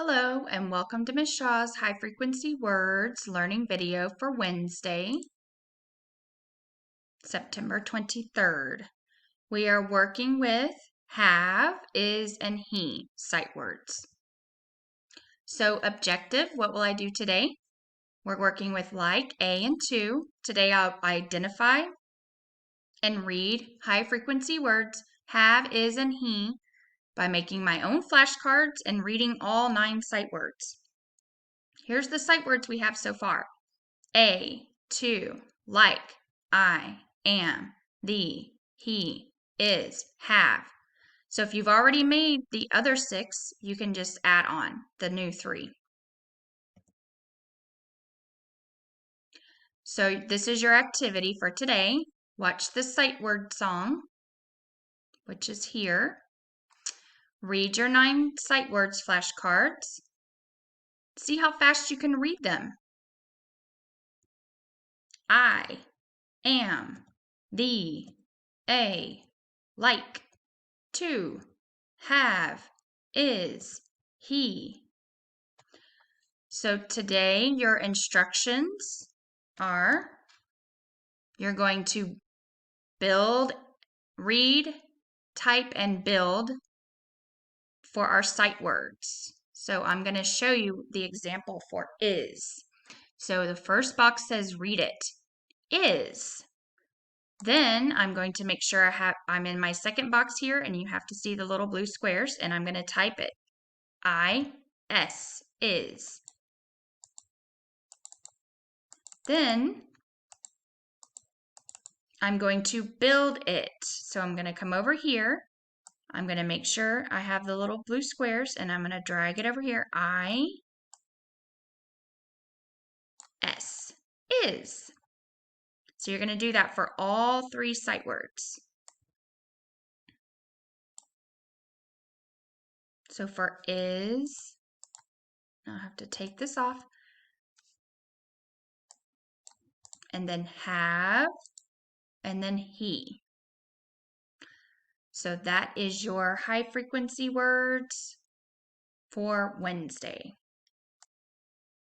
Hello and welcome to Ms. Shaw's High Frequency Words Learning Video for Wednesday, September 23rd. We are working with have, is, and he sight words. So objective, what will I do today? We're working with like, a, and to. Today I'll identify and read high frequency words have, is, and he by making my own flashcards and reading all 9 sight words. Here's the sight words we have so far. A, to, like, I, am, the, he, is, have. So if you've already made the other 6, you can just add on the new 3. So this is your activity for today. Watch the sight word song, which is here. Read your 9 sight words flashcards. See how fast you can read them. I, am, the, a, like, to, have, is, he. So today your instructions are you're going to build, read, type, and build for our sight words. So I'm going to show you the example for is. So the first box says read it. Is. Then I'm going to make sure I'm in my second box here, and you have to see the little blue squares, and I'm going to type it. is. Then I'm going to build it. So I'm going to come over here. I'm going to make sure I have the little blue squares, and I'm going to drag it over here. Is. So you're going to do that for all 3 sight words. So for is, I'll have to take this off. And then have, and then he. So that is your high frequency words for Wednesday.